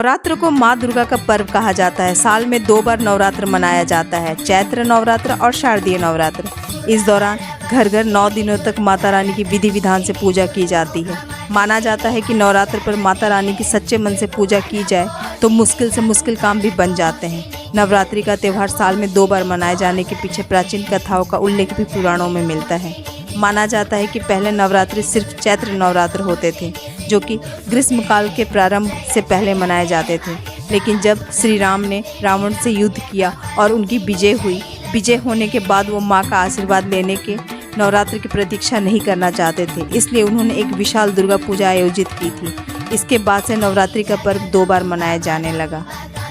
नवरात्र को माँ दुर्गा का पर्व कहा जाता है। साल में 2 बार नवरात्र मनाया जाता है, चैत्र नवरात्र और शारदीय नवरात्र। इस दौरान घर घर 9 दिनों तक माता रानी की विधि विधान से पूजा की जाती है। माना जाता है कि नवरात्र पर माता रानी की सच्चे मन से पूजा की जाए तो मुश्किल से मुश्किल काम भी बन जाते हैं। नवरात्रि का त्यौहार साल में 2 बार मनाए जाने के पीछे प्राचीन कथाओं का उल्लेख भी पुराणों में मिलता है। माना जाता है कि पहले नवरात्रि सिर्फ चैत्र नवरात्र होते थे, जो कि ग्रीष्मकाल के प्रारंभ से पहले मनाए जाते थे। लेकिन जब श्री राम ने रावण से युद्ध किया और उनकी विजय हुई, विजय होने के बाद वो माँ का आशीर्वाद लेने के नवरात्र की प्रतीक्षा नहीं करना चाहते थे, इसलिए उन्होंने एक विशाल दुर्गा पूजा आयोजित की थी। इसके बाद से नवरात्रि का पर्व 2 बार मनाया जाने लगा।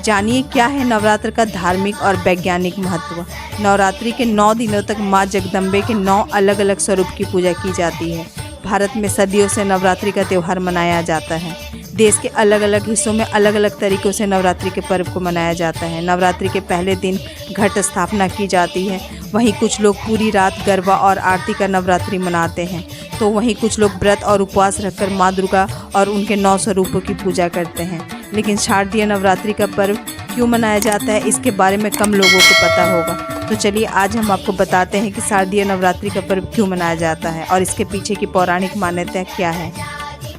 जानिए क्या है नवरात्र का धार्मिक और वैज्ञानिक महत्व। नवरात्रि के 9 दिनों तक माँ जगदम्बे के 9 अलग अलग स्वरूप की पूजा की जाती है। भारत में सदियों से नवरात्रि का त्यौहार मनाया जाता है। देश के अलग अलग हिस्सों में अलग अलग तरीक़ों से नवरात्रि के पर्व को मनाया जाता है। नवरात्रि के पहले दिन घट स्थापना की जाती है। वहीं कुछ लोग पूरी रात गरबा और आरती का नवरात्रि मनाते हैं, तो वहीं कुछ लोग व्रत और उपवास रखकर माँ दुर्गा और उनके 9 स्वरूपों की पूजा करते हैं। लेकिन शारदीय नवरात्रि का पर्व क्यों मनाया जाता है, इसके बारे में कम लोगों को पता होगा। तो चलिए आज हम आपको बताते हैं कि शारदीय नवरात्रि का पर्व क्यों मनाया जाता है और इसके पीछे की पौराणिक मान्यता क्या है।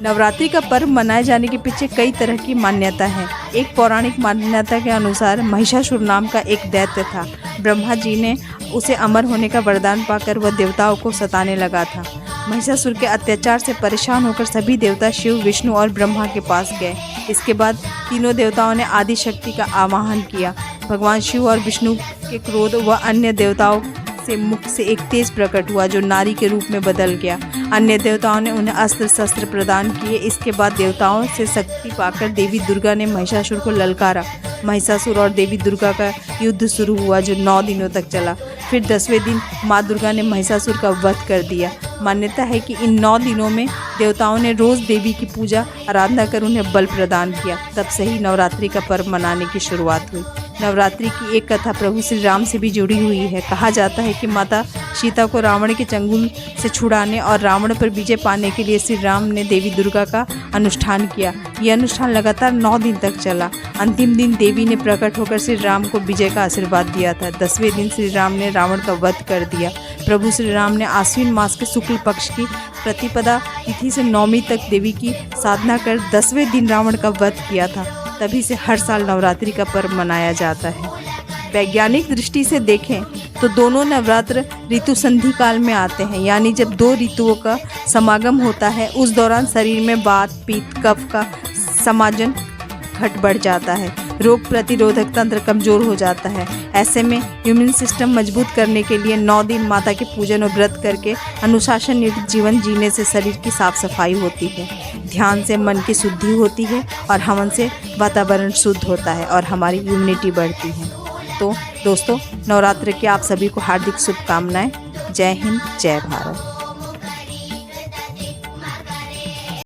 नवरात्रि का पर्व मनाए जाने के पीछे कई तरह की मान्यता है। एक पौराणिक मान्यता के अनुसार महिषासुर नाम का एक दैत्य था। ब्रह्मा जी ने उसे अमर होने का वरदान पाकर वह देवताओं को सताने लगा था। महिषासुर के अत्याचार से परेशान होकर सभी देवता शिव, विष्णु और ब्रह्मा के पास गए। इसके बाद तीनों देवताओं ने आदि शक्ति का आवाहन किया। भगवान शिव और विष्णु के क्रोध व अन्य देवताओं से मुख से एक तेज प्रकट हुआ जो नारी के रूप में बदल गया। अन्य देवताओं ने उन्हें अस्त्र शस्त्र प्रदान किए। इसके बाद देवताओं से शक्ति पाकर देवी दुर्गा ने महिषासुर को ललकारा। महिषासुर और देवी दुर्गा का युद्ध शुरू हुआ जो 9 दिनों तक चला। फिर 10वें दिन माँ दुर्गा ने महिषासुर का वध कर दिया। मान्यता है कि इन 9 दिनों में देवताओं ने रोज़ देवी की पूजा आराधना कर उन्हें बल प्रदान किया। तब से ही नवरात्रि का पर्व मनाने की शुरुआत हुई। नवरात्रि की एक कथा प्रभु श्री राम से भी जुड़ी हुई है। कहा जाता है कि माता सीता को रावण के चंगुल से छुड़ाने और रावण पर विजय पाने के लिए श्री राम ने देवी दुर्गा का अनुष्ठान किया। यह अनुष्ठान लगातार 9 दिन तक चला। अंतिम दिन देवी ने प्रकट होकर श्री राम को विजय का आशीर्वाद दिया था। 10वें दिन श्री राम ने रावण का वध कर दिया। प्रभु श्री राम ने आश्विन मास के शुक्ल पक्ष की प्रतिपदा तिथि से 9वीं तक देवी की साधना कर 10वें दिन रावण का वध किया था। तभी से हर साल नवरात्रि का पर्व मनाया जाता है। वैज्ञानिक दृष्टि से देखें तो दोनों नवरात्र ऋतु संधि काल में आते हैं, यानी जब 2 ऋतुओं का समागम होता है उस दौरान शरीर में वात, पित्त, कफ का समाजन घट बढ़ जाता है। रोग प्रतिरोधक तंत्र कमजोर हो जाता है। ऐसे में इम्यून सिस्टम मजबूत करने के लिए 9 दिन माता के पूजन और व्रत करके अनुशासन युक्त जीवन जीने से शरीर की साफ सफाई होती है, ध्यान से मन की शुद्धि होती है और हवन से वातावरण शुद्ध होता है और हमारी इम्यूनिटी बढ़ती है। तो दोस्तों, नवरात्र की आप सभी को हार्दिक शुभकामनाएं। जय हिंद, जय भारत।